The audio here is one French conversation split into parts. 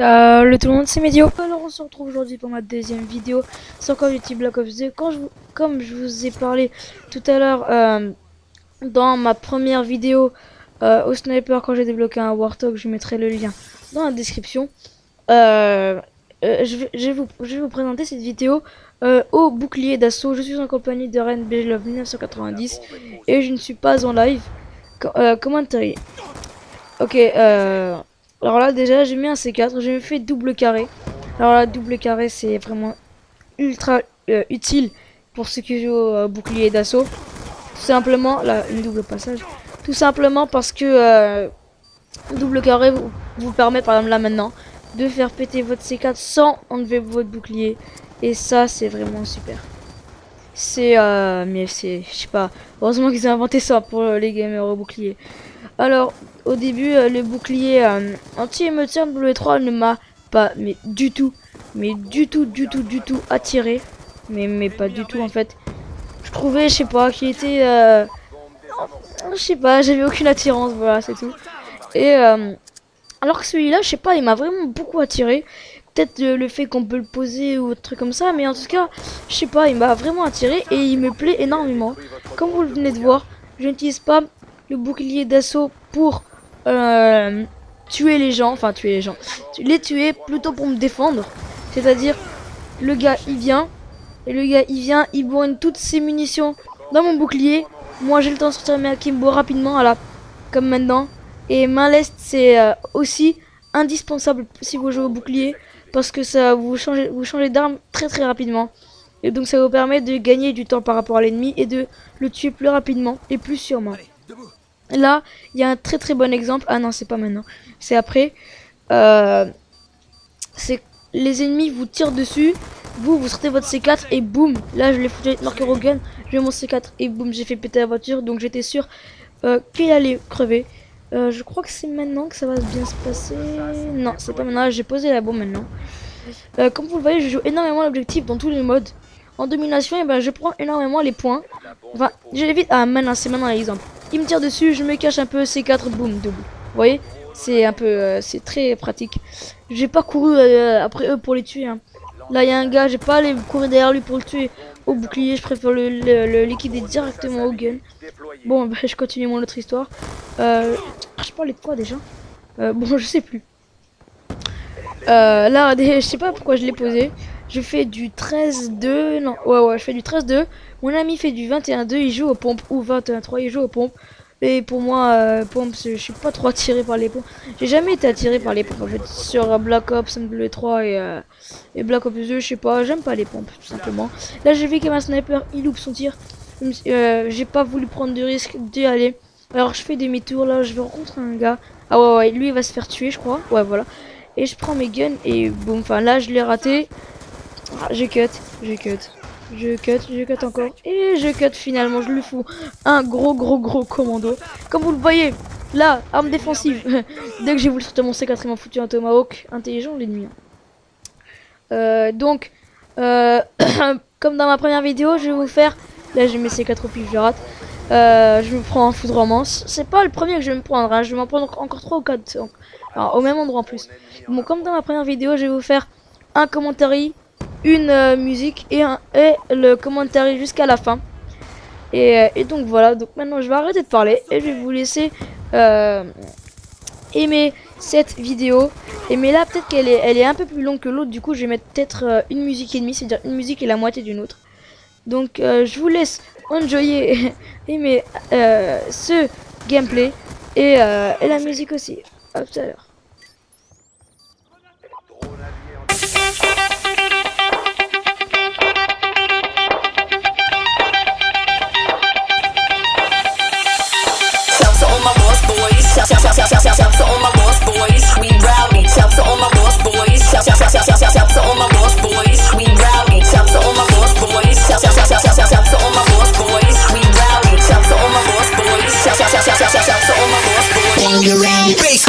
Salut tout le monde, c'est Médio. Alors on se retrouve aujourd'hui pour ma deuxième vidéo sur Call of Duty Black Ops 2. Comme je vous ai parlé tout à l'heure dans ma première vidéo au sniper, quand j'ai débloqué un Warthog, je mettrai le lien dans la description. Je vais vous présenter cette vidéo au bouclier d'assaut. Je suis en compagnie de Ren Love 1990 et je ne suis pas en live. Commentary. Ok, alors là déjà j'ai mis un C4, j'ai fait double carré. Alors là double carré c'est vraiment ultra utile pour ceux qui jouent au bouclier d'assaut. Tout simplement, là une double passage. Tout simplement parce que double carré vous permet par exemple là maintenant de faire péter votre C4 sans enlever votre bouclier. Et ça c'est vraiment super. C'est mais c'est, je sais pas, heureusement qu'ils ont inventé ça pour les gamers au bouclier. Alors au début le bouclier anti-émeuteur W3 ne m'a pas du tout attiré, mais pas du tout en fait. Je trouvais, je sais pas, qu'il était je sais pas, j'avais aucune attirance, voilà, c'est tout. Et alors que celui-là, je sais pas, il m'a vraiment beaucoup attiré. Peut-être le fait qu'on peut le poser ou autre truc comme ça, mais en tout cas, je sais pas, il m'a vraiment attiré et il me plaît énormément. Comme vous le venez de voir, je n'utilise pas le bouclier d'assaut pour tuer les gens, les tuer plutôt pour me défendre. C'est-à-dire, le gars il vient, il bourrine toutes ses munitions dans mon bouclier. Moi j'ai le temps de sortir mes akimbo rapidement, voilà, comme maintenant. Et main leste c'est aussi indispensable si vous jouez au bouclier, parce que ça vous changez d'arme très rapidement. Et donc ça vous permet de gagner du temps par rapport à l'ennemi et de le tuer plus rapidement et plus sûrement. Là, il y a un très bon exemple. Ah non, c'est pas maintenant. C'est après. C'est les ennemis vous tirent dessus. Vous sortez votre C4 et boum. Là, je l'ai foutu avec marqueur au gun. J'ai mon C4 et boum, j'ai fait péter la voiture. Donc j'étais sûr qu'il allait crever. Je crois que c'est maintenant que ça va bien se passer. Non, c'est pas maintenant. J'ai posé la bombe maintenant. Comme vous le voyez, je joue énormément l'objectif dans tous les modes. En domination, et ben, je prends énormément les points. Enfin, j'évite. Ah, maintenant, c'est maintenant l'exemple. Il me tire dessus, je me cache un peu, C4, boum, double. Vous voyez, c'est un peu, c'est très pratique. J'ai pas couru après eux pour les tuer. Hein. Là, il y a un gars, j'ai pas allé courir derrière lui pour le tuer au bouclier. Je préfère le liquider directement au gun. Bon, bah, je continue mon autre histoire. Je parlais de quoi déjà? Bon, je sais plus. Là, je sais pas pourquoi je l'ai posé. Je fais du 13-2. Non, ouais, je fais du 13-2. Mon ami fait du 21-2. Il joue aux pompes. Ou 21-3. Il joue aux pompes. Et pour moi, pompes, je suis pas trop attiré par les pompes. J'ai jamais été attiré par les pompes. En fait, sur Black Ops, MW3 et Black Ops 2, je sais pas. J'aime pas les pompes, tout simplement. Là, j'ai vu qu'un sniper, il loupe son tir. J'ai pas voulu prendre de risque d'y aller. Alors, je fais demi-tour. Là, je vais rencontrer un gars. Ah ouais, lui, il va se faire tuer, je crois. Ouais, voilà. Et je prends mes guns et boum. Enfin, là, je l'ai raté. Ah, je cut encore. Et je cut finalement, je lui fous un gros commando. Comme vous le voyez, là, arme défensive. Dès que j'ai voulu sortir mon C4, il m'a foutu un tomahawk. Intelligent l'ennemi. Donc, comme dans ma première vidéo, je vais vous faire... Là, j'ai mes C4 au pif, je rate. Je me prends un foudroiement. C'est pas le premier que je vais me prendre, hein. Je vais m'en prendre encore 3 ou 4. Alors, au même endroit en plus. Bon, comme dans ma première vidéo, je vais vous faire un commentaire, une musique et le commentaire jusqu'à la fin. Et donc voilà, donc maintenant je vais arrêter de parler et je vais vous laisser aimer cette vidéo. Mais là peut-être qu'elle est un peu plus longue que l'autre, du coup je vais mettre peut-être une musique et demie, c'est-à-dire une musique et la moitié d'une autre. Donc je vous laisse enjoyer aimer ce gameplay et la musique aussi. À tout à l'heure. Shout to all my lost boys, we rowdy. Shout to all my lost boys. Shout to all my lost boys, we rowdy. Shout to all my lost boys. Shout to all my lost boys, we rowdy. Shout to all my lost boys. Shout to all my lost boys.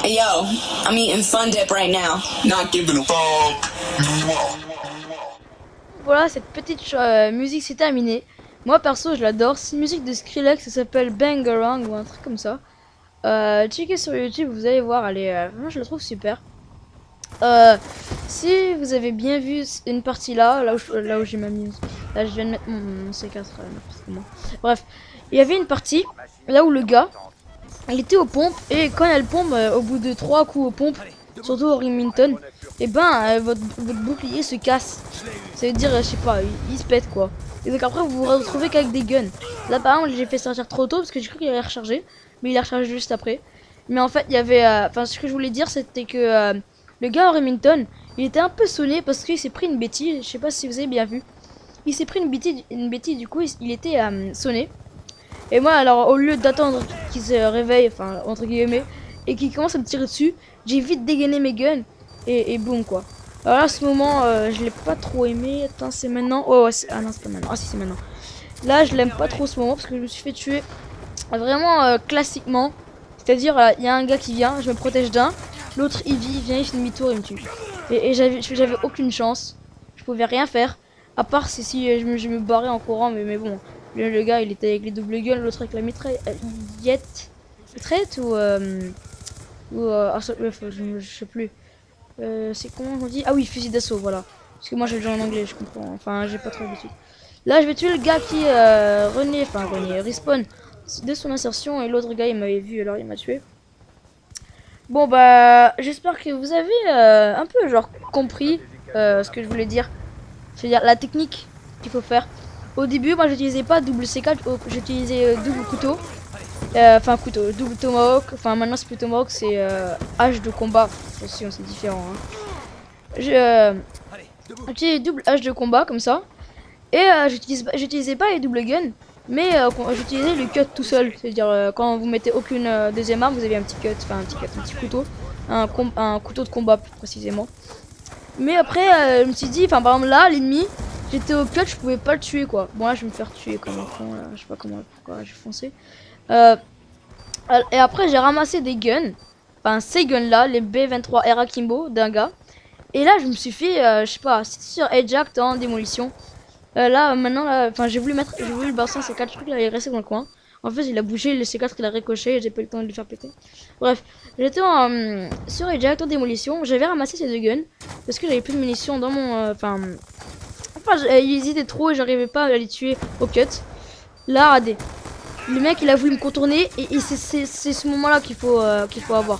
Hey yo, I'm eating Fun Dip right now. Not giving a fuck. Voilà, cette petite musique c'est terminé. Moi perso je l'adore, c'est une musique de Skrillex, ça s'appelle Bangarang ou un truc comme ça. Checkez sur YouTube, vous allez voir, elle est, moi je la trouve super. Si vous avez bien vu une partie là où j'ai ma mise, là je viens de mettre mon C4 moi. Bref, il y avait une partie là où le gars il était aux pompes et quand elle pompe au bout de 3 coups aux pompes, surtout au Remington, et ben votre bouclier se casse. Ça veut dire je sais pas, il se pète quoi. Et donc après vous vous retrouvez qu'avec des guns. Là par exemple j'ai fait sortir trop tôt parce que j'ai cru qu'il allait recharger, mais il a rechargé juste après. Mais en fait il y avait, enfin ce que je voulais dire c'était que le gars au Remington il était un peu sonné parce qu'il s'est pris une bêtise. Je sais pas si vous avez bien vu. Il s'est pris une bêtise du coup il était sonné. Et moi alors au lieu d'attendre qu'il se réveille, enfin entre guillemets, et qu'il commence à me tirer dessus, j'ai vite dégainé mes guns et boum quoi. Alors là à ce moment je l'ai pas trop aimé. Attends c'est maintenant. Oh ouais, ah non c'est pas maintenant. Ah si c'est maintenant. Là je l'aime pas trop ce moment parce que je me suis fait tuer vraiment classiquement. C'est-à-dire il y a un gars qui vient, je me protège d'un, l'autre il vient, il fait demi-tour, il me tue. Et j'avais aucune chance. Je pouvais rien faire. À part si je me barrais en courant, mais bon. Le gars il était avec les double guns, l'autre avec la mitraillette ou je sais plus. C'est comment on dit? Ah oui, fusil d'assaut, voilà. Parce que moi j'ai le jeu en anglais, je comprends. Enfin, j'ai pas trop l'habitude. Là, je vais tuer le gars qui respawn de son insertion et l'autre gars il m'avait vu alors il m'a tué. Bon bah, j'espère que vous avez un peu genre compris ce que je voulais dire. C'est-à-dire la technique qu'il faut faire. Au début, moi j'utilisais pas double C4, j'utilisais double couteau. Enfin couteau, double tomahawk. Enfin maintenant c'est plus tomahawk, c'est hache de combat. Attention, c'est différent. Hein. J'utilisais double hache de combat comme ça. Et j'utilisais pas les double guns, mais j'utilisais le cut tout seul. C'est-à-dire quand vous mettez aucune deuxième arme, vous avez un petit cut, un petit couteau, un couteau de combat plus précisément. Mais après, je me suis dit, enfin par exemple là, l'ennemi. J'étais au cut, je pouvais pas le tuer quoi. Bon là je vais me faire tuer comme un con là, je sais pas pourquoi j'ai foncé. Et après j'ai ramassé des guns, enfin ces guns là, les B23 R Akimbo d'un gars. Et là je me suis fait, je sais pas, c'était sur Ajax en démolition. Là maintenant, enfin j'ai voulu le balancer ces 4 trucs là, il est resté dans le coin. En fait il a bougé, le C4 il a ricoché et j'ai pas eu le temps de le faire péter. Bref, j'étais sur Ajax en démolition, j'avais ramassé ces deux guns parce que j'avais plus de munitions dans mon, ils hésitaient trop et j'arrivais pas à les tuer au cut. Là, regardez. Le mec, il a voulu me contourner et c'est ce moment-là qu'il faut avoir.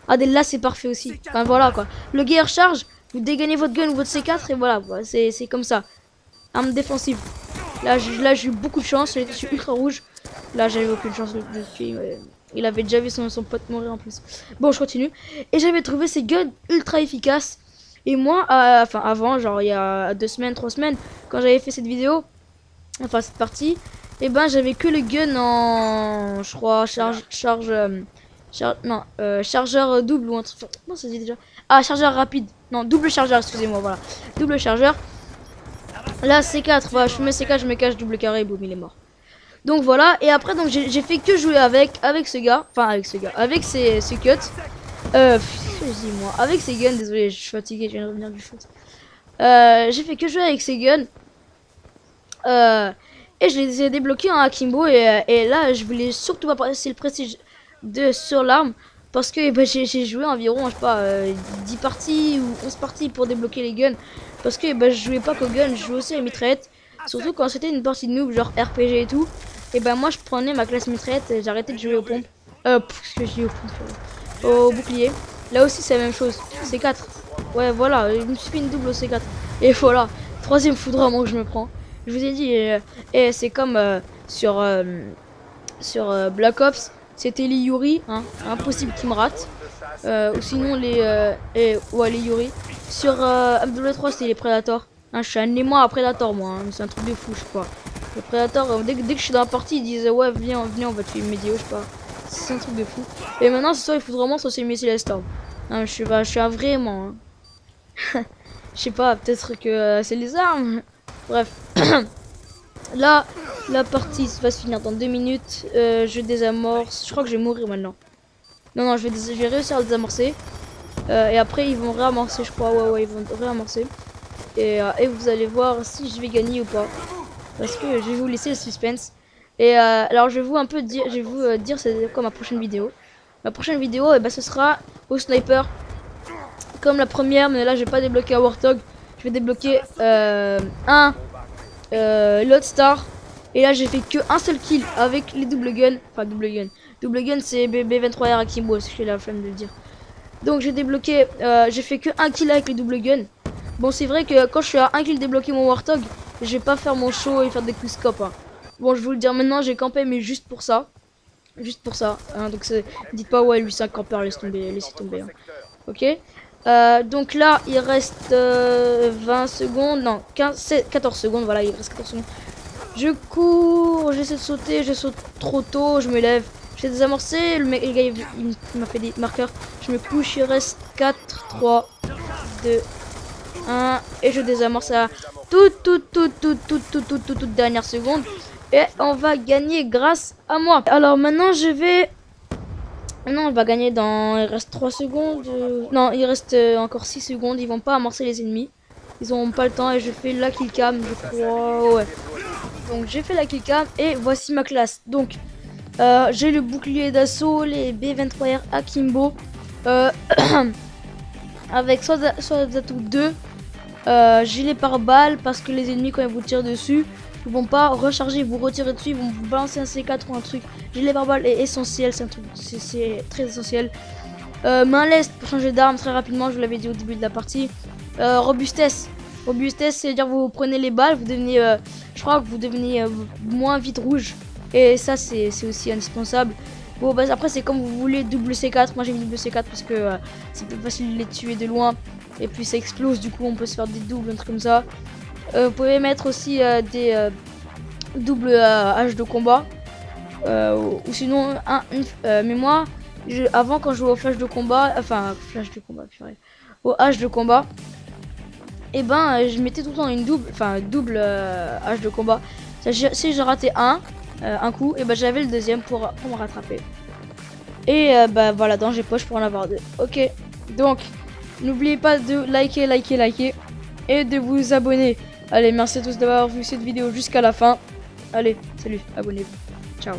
Regardez, là, c'est parfait aussi. Enfin, voilà, quoi. Le gars recharge, vous dégainez votre gun ou votre C4 et voilà, c'est comme ça. Arme défensive. Là, j'ai eu beaucoup de chance, je suis ultra rouge. Là, j'avais aucune chance de le tuer. Ouais. Il avait déjà vu son pote mourir en plus. Bon, je continue. Et j'avais trouvé ces guns ultra efficaces. Et moi, enfin avant, genre il y a 2 semaines, 3 semaines, quand j'avais fait cette vidéo, enfin cette partie, et ben j'avais que le gun en, je crois, chargeur double ou un truc. Comment ça se dit déjà? Ah, chargeur rapide. Non, double chargeur, excusez-moi, voilà. Double chargeur. Là, C4, voilà, je mets C4, je me cache, double carré, boum, il est mort. Donc voilà, et après, donc j'ai fait que jouer avec ce gars, enfin avec ce gars, avec ces cuts. Excusez-moi, avec ces guns, désolé, je suis fatigué, je viens de revenir du foot. J'ai fait que jouer avec ces guns. Et je les ai débloqués en Akimbo, et là, je voulais surtout pas passer le prestige sur l'arme. Parce que bah, j'ai joué environ, je sais pas, 10 parties ou 11 parties pour débloquer les guns. Parce que bah, je jouais pas qu'aux guns, je jouais aussi à mitraillette. Surtout quand c'était une partie de noob, genre RPG et tout. Et ben moi je prenais ma classe mitraillette et j'arrêtais de jouer aux pompes. Qu'est-ce que je dis aux pompes, au bouclier. Là aussi c'est la même chose. C4. Ouais voilà, il me suffit une double au C4. Et voilà, troisième foudroiement que je me prends. Je vous ai dit, et c'est comme sur Black Ops. C'était les Yuri, hein, impossible qu'ils me ratent. Ou sinon les Yuri. Sur MW3 c'était les Predators. Hein, je suis un aimant à Predator moi, hein, c'est un truc de fou je crois. Les Predators, dès que je suis dans la partie, ils disent ouais viens on va tuer Médio, je sais pas. C'est un truc de fou. Et maintenant c'est soit il faut vraiment soit c'est Missile Storm. Hein, je suis un vrai aimant. Hein. Je sais pas, peut-être que c'est les armes. Bref. Là, la partie va se finir dans 2 minutes. Je désamorce. Je crois que je vais mourir maintenant. Non, je vais réussir à le désamorcer. Et après, ils vont réamorcer, je crois. Ouais, ils vont réamorcer. Et vous allez voir si je vais gagner ou pas. Parce que je vais vous laisser le suspense. Et alors, je vais vous dire c'est quoi ma prochaine vidéo. Ma prochaine vidéo, bah, ce sera au sniper. Comme la première, mais là, je vais pas débloquer à Warthog. Je vais débloquer Lodestar. Et là j'ai fait que un seul kill avec les double guns. Enfin double gun c'est B23R Akimbo, si j'ai la flemme de le dire. Donc j'ai débloqué, j'ai fait que un kill avec les double guns. Bon c'est vrai que quand je suis à un kill débloquer mon Warthog, je vais pas faire mon show et faire des coups scope. Hein. Bon je vais vous le dire maintenant, j'ai campé mais juste pour ça. Juste pour ça. Hein, donc dites pas ouais lui c'est un campeur, laissez tomber. Hein. Ok. Donc là il reste 20 secondes, non 14 secondes, voilà il reste 14 secondes. Je cours, j'essaie de sauter, je saute trop tôt, je me lève, j'ai désamorcé, le gars il m'a fait des marqueurs, je me couche, il reste 4, 3, 2, 1 et je désamorce à toute dernière seconde et on va gagner grâce à moi. Alors maintenant je vais... Non, on va gagner dans... Il reste 3 secondes. Non, il reste encore 6 secondes. Ils vont pas amorcer les ennemis. Ils auront pas le temps et je fais la killcam, je crois. Ouais. Donc j'ai fait la killcam et voici ma classe. Donc j'ai le bouclier d'assaut, les B23R Akimbo. Avec soit d'atout 2. Gilet pare-balles parce que les ennemis quand ils vous tirent dessus, ils vont pas recharger, vous retirer dessus, ils vont vous balancer un C4 ou un truc. Gilet pare-balles est essentiel, c'est un truc, c'est très essentiel. Main leste pour changer d'arme très rapidement, je vous l'avais dit au début de la partie. Robustesse, c'est à dire vous prenez les balles, vous devenez, je crois que vous devenez moins vite rouge. Et ça c'est aussi indispensable. Bon bah après c'est comme vous voulez, double C4, moi j'ai mis double C4 parce que c'est plus facile de les tuer de loin. Et puis ça explose, du coup on peut se faire des doubles, un truc comme ça. Vous pouvez mettre aussi des doubles haches de combat. Ou sinon, mais moi, avant quand je jouais au flash de combat, au hache de combat, et ben je mettais tout le temps une double hache de combat. Si j'ai raté un coup, et ben j'avais le deuxième pour me rattraper. Et bah voilà, dans j'ai poche pour en avoir deux. Ok, donc n'oubliez pas de liker et de vous abonner. Allez, merci à tous d'avoir vu cette vidéo jusqu'à la fin. Allez, salut, abonnez-vous. Ciao.